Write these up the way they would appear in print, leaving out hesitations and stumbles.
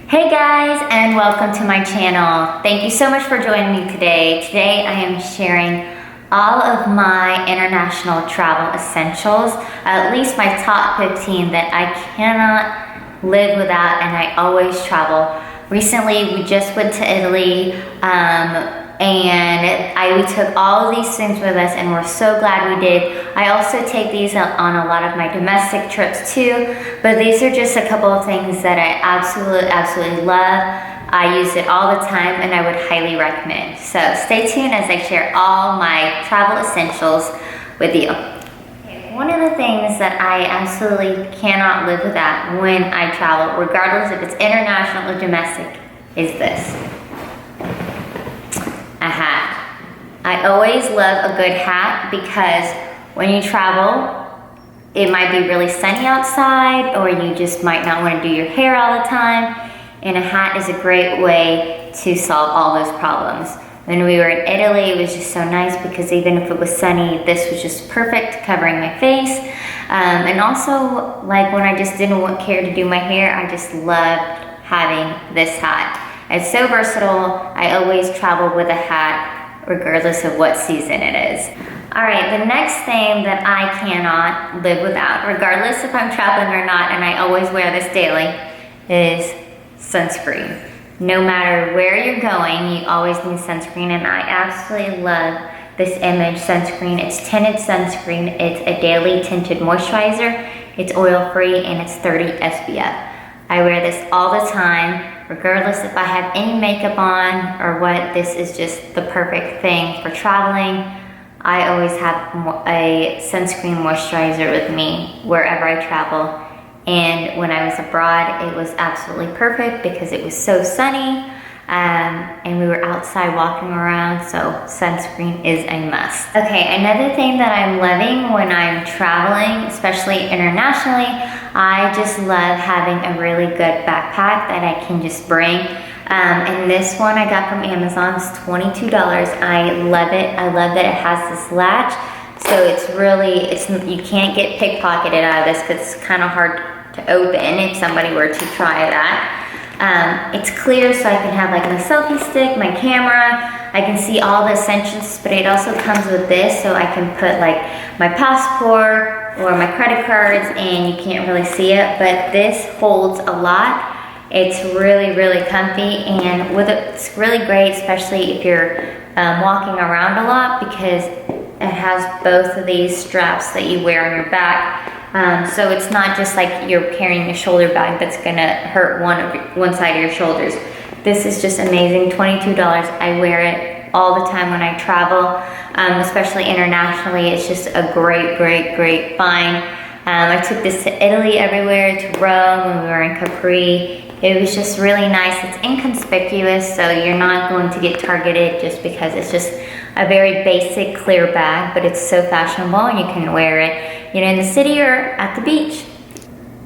Hey guys, and welcome to my channel. Thank you so much for joining me today. Today I am sharing all of my international travel essentials, at least my top 15 that I cannot live without and I always travel. Recently we just went to Italy and we took all of these things with us and we're so glad we did. I also take these on a lot of my domestic trips too, but these are just a couple of things that I absolutely love. I use it all the time and I would highly recommend. So stay tuned as I share all my travel essentials with you. One of the things that I absolutely cannot live without when I travel, regardless if it's international or domestic, is this. A hat. I always love a good hat because when you travel, it might be really sunny outside or you just might not want to do your hair all the time, and a hat is a great way to solve all those problems. When we were in Italy, it was just so nice because even if it was sunny, this was just perfect covering my face. And also, like when I just didn't care to do my hair, I just loved having this hat. It's so versatile. I always travel with a hat regardless of what season it is. All right, the next thing that I cannot live without, regardless if I'm traveling or not, and I always wear this daily, is sunscreen. No matter where you're going, you always need sunscreen, and I absolutely love this Image sunscreen. It's tinted sunscreen. It's a daily tinted moisturizer. It's oil-free and it's 30 SPF. I wear this all the time. Regardless if I have any makeup on or what, this is just the perfect thing for traveling. I always have a sunscreen moisturizer with me wherever I travel. And when I was abroad, it was absolutely perfect because it was so sunny and we were outside walking around, so sunscreen is a must. Okay, another thing that I'm loving when I'm traveling, especially internationally, I just love having a really good backpack that I can just bring. And this one I got from Amazon. It's $22. I love it. I love that it has this latch. So you can't get pickpocketed out of this because it's kind of hard to open if somebody were to try that. It's clear, so I can have like my selfie stick, my camera. I can see all the essentials, but it also comes with this, so I can put like my passport or my credit cards, and you can't really see it, but this holds a lot. It's really comfy, and it's really great, especially if you're walking around a lot, because it has both of these straps that you wear on your back. So it's not just like you're carrying a shoulder bag that's gonna hurt one side of your shoulders. This is just amazing, $22. I wear it all the time when I travel, especially internationally. It's just a great find. I took this to Italy everywhere, to Rome, when we were in Capri. It was just really nice. It's inconspicuous, so you're not going to get targeted just because it's just a very basic clear bag, but it's so fashionable and you can wear it, in the city or at the beach.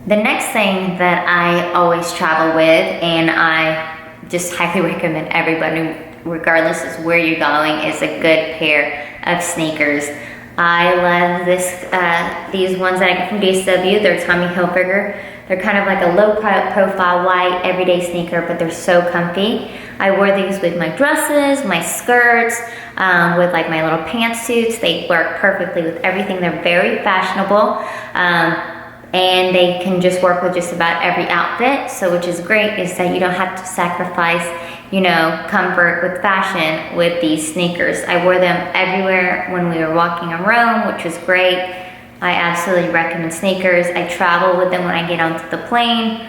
The next thing that I always travel with, and I just highly recommend everybody, regardless of where you're going, is a good pair of sneakers. I love these ones that I get from DSW. They're Tommy Hilfiger. They're kind of like a low profile white everyday sneaker, but they're so comfy. I wore these with my dresses, my skirts, with like my little pantsuits. They work perfectly with everything. They're very fashionable, and they can just work with just about every outfit. So which is great, is that you don't have to sacrifice, comfort with fashion with these sneakers. I wore them everywhere when we were walking in Rome, which was great. I absolutely recommend sneakers. I travel with them when I get onto the plane.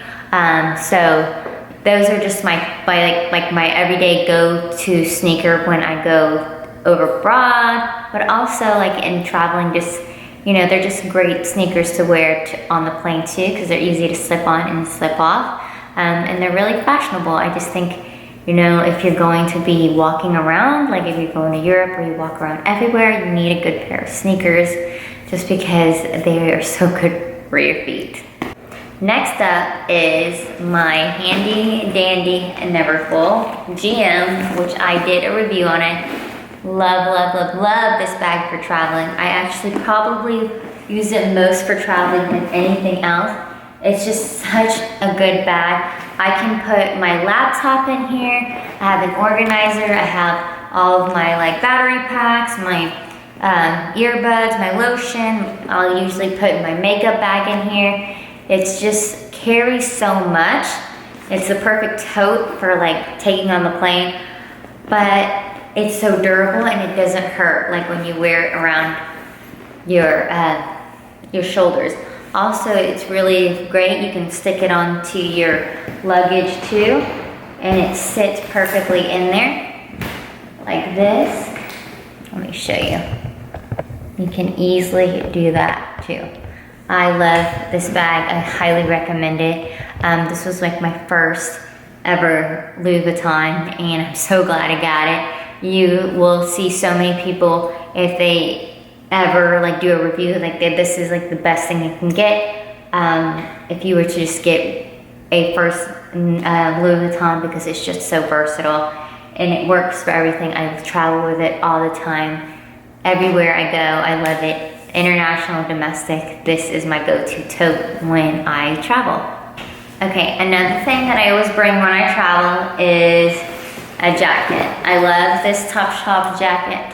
So those are just my everyday go-to sneaker when I go over abroad, but also like in traveling, just, they're just great sneakers to wear on the plane too, because they're easy to slip on and slip off. And they're really fashionable. I just think, if you're going to be walking around, like if you're going to Europe or you walk around everywhere, you need a good pair of sneakers just because they are so good for your feet. Next up is my handy dandy and never full GM, which I did a review on it. Love this bag for traveling. I actually probably use it most for traveling than anything else. It's just such a good bag. I can put my laptop in here. I have an organizer. I have all of my like battery packs, my earbuds, my lotion. I'll usually put my makeup bag in here. It's just carries so much. It's the perfect tote for like taking on the plane, but it's so durable and it doesn't hurt like when you wear it around your shoulders. Also, it's really great. You can stick it onto your luggage too, and it sits perfectly in there like this. Let me show you. You can easily do that too. I love this bag. I highly recommend it. This was like my first ever Louis Vuitton, and I'm so glad I got it. You will see so many people, if they ever like do a review like this is like the best thing you can get, if you were to just get a first Louis Vuitton, because it's just so versatile and it works for everything. I travel with it all the time. Everywhere I go, I love it. International, domestic, this is my go-to tote when I travel. Okay, another thing that I always bring when I travel is a jacket. I love this Topshop jacket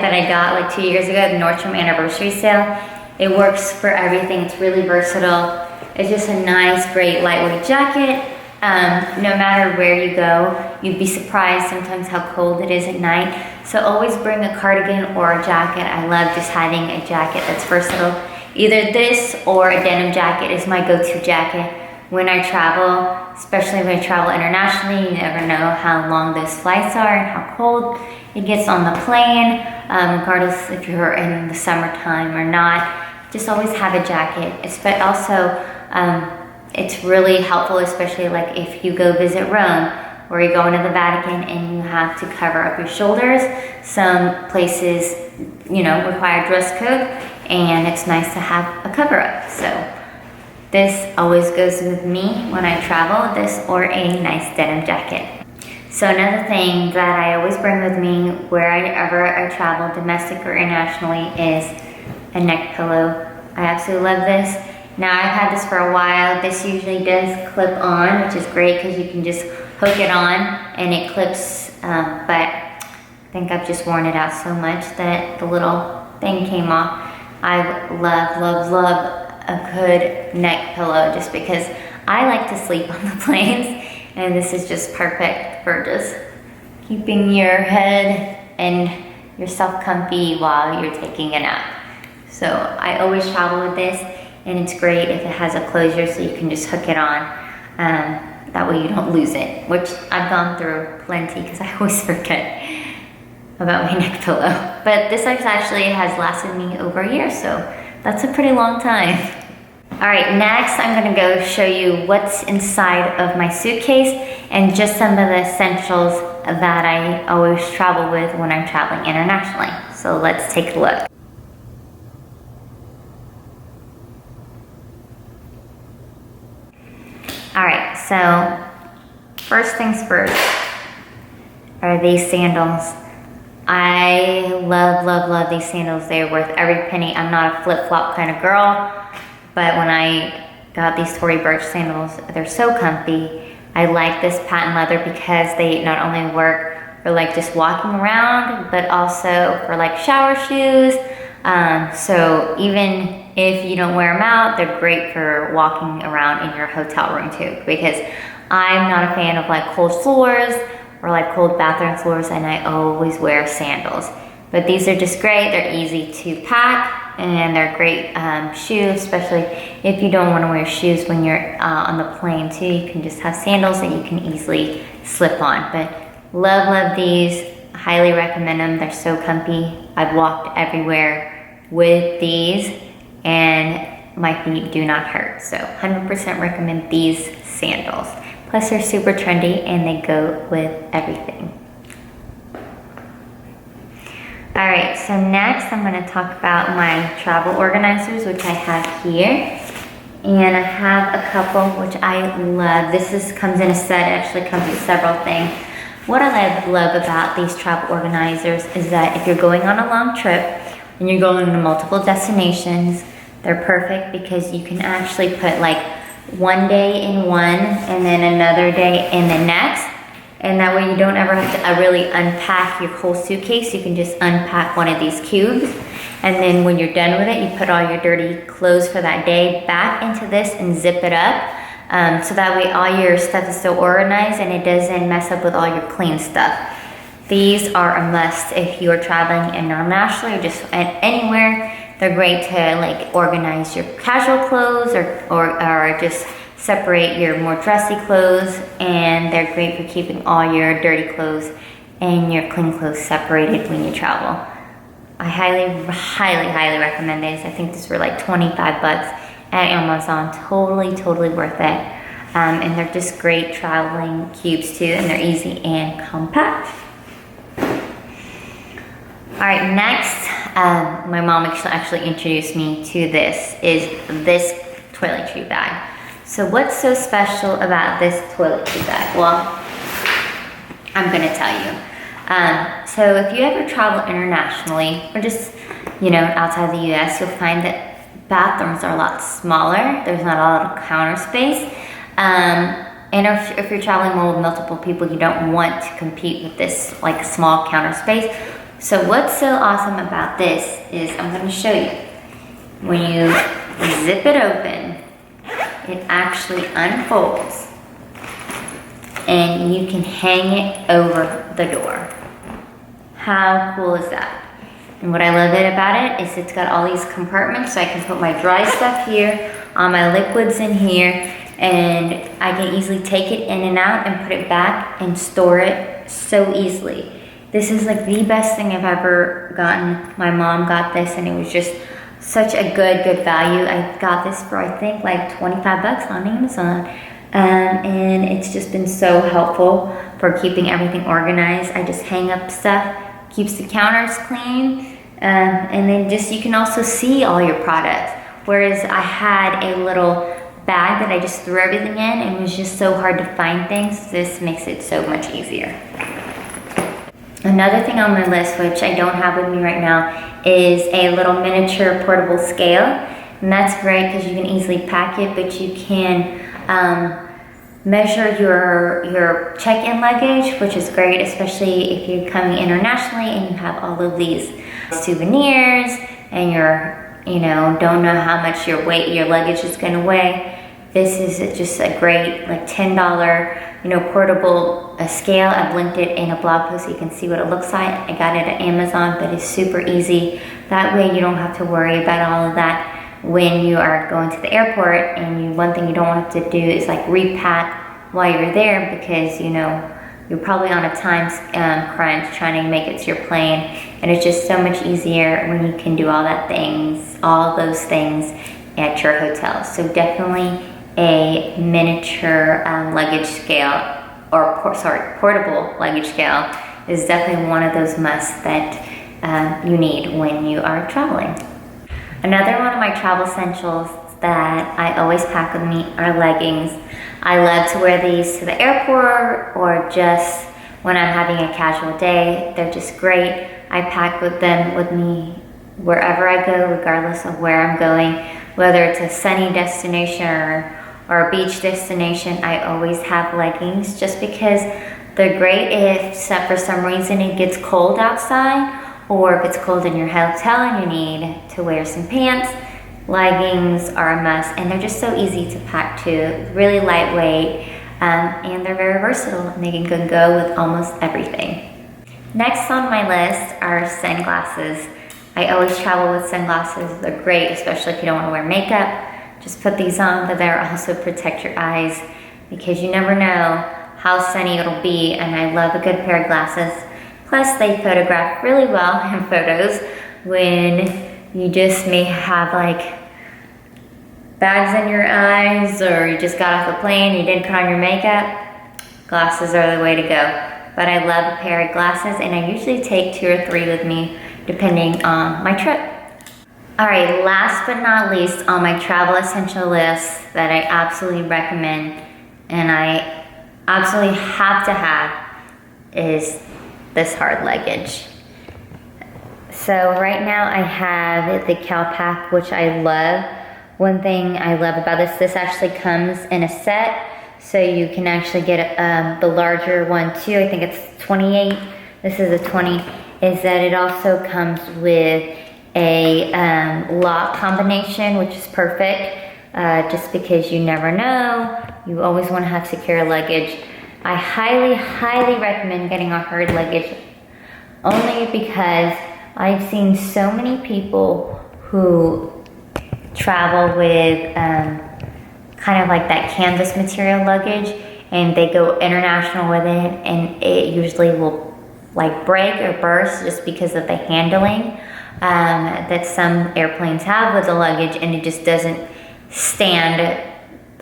that I got like 2 years ago at the Nordstrom anniversary sale. It works for everything. It's really versatile. It's just a nice, great, lightweight jacket. No matter where you go, you'd be surprised sometimes how cold it is at night. So always bring a cardigan or a jacket. I love just having a jacket that's versatile. Either this or a denim jacket is my go-to jacket when I travel, especially when I travel internationally. You never know how long those flights are and how cold it gets on the plane, regardless if you're in the summertime or not. Just always have a jacket. But also, it's really helpful, especially like if you go visit Rome or you go into the Vatican and you have to cover up your shoulders. Some places, you know, require dress code, and it's nice to have a cover up. So this always goes with me when I travel, this or a nice denim jacket. So another thing that I always bring with me wherever I travel, domestic or internationally, is a neck pillow. I absolutely love this. Now I've had this for a while. This usually does clip on, which is great because you can just hook it on and it clips, but I think I've just worn it out so much that the little thing came off. I love, love, love a good neck pillow just because I like to sleep on the planes, and this is just perfect for just keeping your head and yourself comfy while you're taking a nap. So I always travel with this, and it's great if it has a closure so you can just hook it on. That way you don't lose it, which I've gone through plenty because I always forget about my neck pillow. But this actually has lasted me over a year, so that's a pretty long time. All right, next I'm gonna go show you what's inside of my suitcase and just some of the essentials that I always travel with when I'm traveling internationally. So let's take a look. All right, so first things first are these sandals. I love, love, love these sandals. They're worth every penny. I'm not a flip-flop kind of girl, but when I got these Tory Burch sandals, they're so comfy. I like this patent leather because they not only work for like just walking around, but also for like shower shoes. So even if you don't wear them out, they're great for walking around in your hotel room too, because I'm not a fan of like cold floors or like cold bathroom floors, and I always wear sandals. But these are just great. They're easy to pack, and they're great shoes, especially if you don't want to wear shoes when you're on the plane too. You can just have sandals that you can easily slip on. But love, love these. Highly recommend them. They're so comfy. I've walked everywhere with these, and my feet do not hurt. So 100% recommend these sandals. Plus they're super trendy and they go with everything. All right, so next I'm gonna talk about my travel organizers, which I have here. And I have a couple, which I love. Comes in a set, it actually comes with several things. What I love about these travel organizers is that if you're going on a long trip and you're going to multiple destinations, they're perfect because you can actually put like one day in one and then another day in the next. And that way you don't ever have to really unpack your whole suitcase. You can just unpack one of these cubes. And then when you're done with it, you put all your dirty clothes for that day back into this and zip it up. So that way all your stuff is still organized and it doesn't mess up with all your clean stuff. These are a must if you're traveling internationally or just anywhere. They're great to like organize your casual clothes or just separate your more dressy clothes, and they're great for keeping all your dirty clothes and your clean clothes separated when you travel. I highly recommend these. I think these were like 25 bucks at Amazon. Totally worth it. And they're just great traveling cubes too, and they're easy and compact. All right, next, my mom actually introduced me to this toiletry bag. So what's so special about this toiletry bag? Well, I'm gonna tell you. So if you ever travel internationally or just, outside the US, you'll find that bathrooms are a lot smaller. There's not a lot of counter space. And if you're traveling more with multiple people, you don't want to compete with this like small counter space. So what's so awesome about this is I'm gonna show you. When you zip it open, it actually unfolds and you can hang it over the door. How cool is that? And what I love about it is it's got all these compartments, so I can put my dry stuff here, all my liquids in here, and I can easily take it in and out and put it back and store it so easily. This is like the best thing I've ever gotten. My mom got this and it was just such a good value. I got this for I think like 25 bucks on Amazon. And it's just been so helpful for keeping everything organized. I just hang up stuff, keeps the counters clean, and then you can also see all your products. Whereas I had a little bag that I just threw everything in and it was just so hard to find things. This makes it so much easier. Another thing on my list, which I don't have with me right now, is a little miniature portable scale. And that's great because you can easily pack it, but you can measure your check-in luggage, which is great, especially if you're coming internationally and you have all of these souvenirs and don't know how much your luggage is gonna weigh. This is just a great like $10 portable scale. I've linked it in a blog post so you can see what it looks like. I got it at Amazon, but it's super easy. That way you don't have to worry about all of that when you are going to the airport. And one thing you don't want to do is like repack while you're there, because you're probably on a time crunch trying to make it to your plane, and it's just so much easier when you can do all those things at your hotel. So definitely a miniature luggage scale, portable luggage scale is definitely one of those musts that you need when you are traveling. Another one of my travel essentials that I always pack with me are leggings. I love to wear these to the airport or just when I'm having a casual day. They're just great. I pack them with me wherever I go, regardless of where I'm going, whether it's a sunny destination or a beach destination. I always have leggings just because they're great if for some reason it gets cold outside, or if it's cold in your hotel and you need to wear some pants. Leggings are a must, and they're just so easy to pack too, really lightweight, and they're very versatile, and they can go with almost everything. Next on my list are sunglasses. I always travel with sunglasses. They're great, especially if you don't want to wear makeup. Just put these on, but they'll also protect your eyes because you never know how sunny it'll be, and I love a good pair of glasses. Plus, they photograph really well in photos when you just may have like bags in your eyes, or you just got off the plane, you didn't put on your makeup. Glasses are the way to go. But I love a pair of glasses, and I usually take 2 or 3 with me depending on my trip. All right, last but not least on my travel essential list that I absolutely recommend and I absolutely have to have is this hard luggage. So right now I have the Cal Pack, which I love, One thing I love about this actually comes in a set, so you can actually get the larger one too. I think it's 28. This is a 20. Is that it also comes with a lock combination, which is perfect, just because you never know. You always want to have secure luggage. I highly, highly recommend getting a hard luggage, only because I've seen so many people who travel with kind of like that canvas material luggage, and they go international with it, and it usually will like break or burst just because of the handling that some airplanes have with the luggage, and it just doesn't stand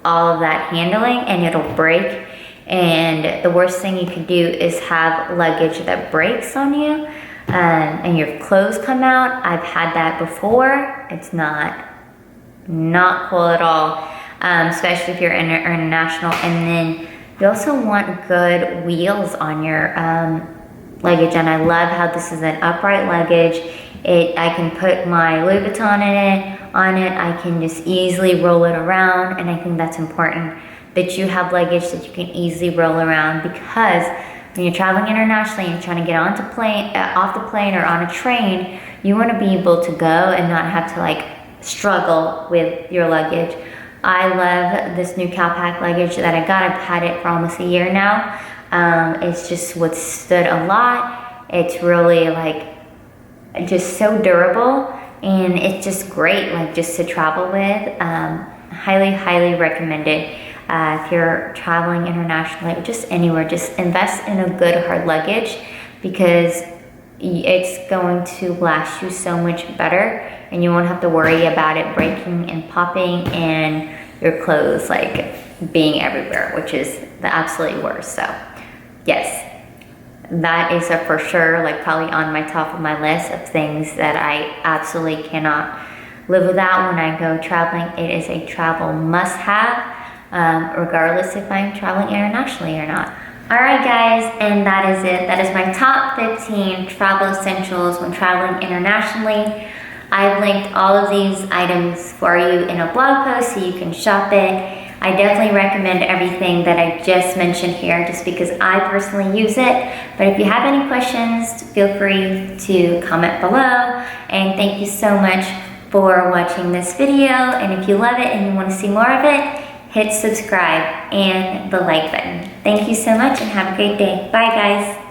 all of that handling, and it'll break. And the worst thing you can do is have luggage that breaks on you, and your clothes come out. I've had that before. It's not cool at all, especially if you're international. And then you also want good wheels on your luggage, and I love how this is an upright luggage. I can put my Louis Vuitton on it. I can just easily roll it around, and I think that's important that you have luggage that you can easily roll around, because when you're traveling internationally and trying to get off the plane or on a train, you want to be able to go and not have to like struggle with your luggage. I love this new Calpac luggage that I got. I've had it for almost a year now. It's just withstood a lot. It's really like just so durable, and it's just great, like just to travel with. Highly, highly recommend it. If you're traveling internationally, or just anywhere, just invest in a good hard luggage, because it's going to last you so much better, and you won't have to worry about it breaking and popping and your clothes like being everywhere, which is the absolute worst. So yes, that is a for sure, like probably on my top of my list of things that I absolutely cannot live without when I go traveling. It is a travel must have, regardless if I'm traveling internationally or not. Alright guys, and that is it. That is my top 15 travel essentials when traveling internationally. I've linked all of these items for you in a blog post so you can shop it. I definitely recommend everything that I just mentioned here, just because I personally use it. But if you have any questions, feel free to comment below. And thank you so much for watching this video. And if you love it and you want to see more of it, hit subscribe and the like button. Thank you so much, and have a great day. Bye guys.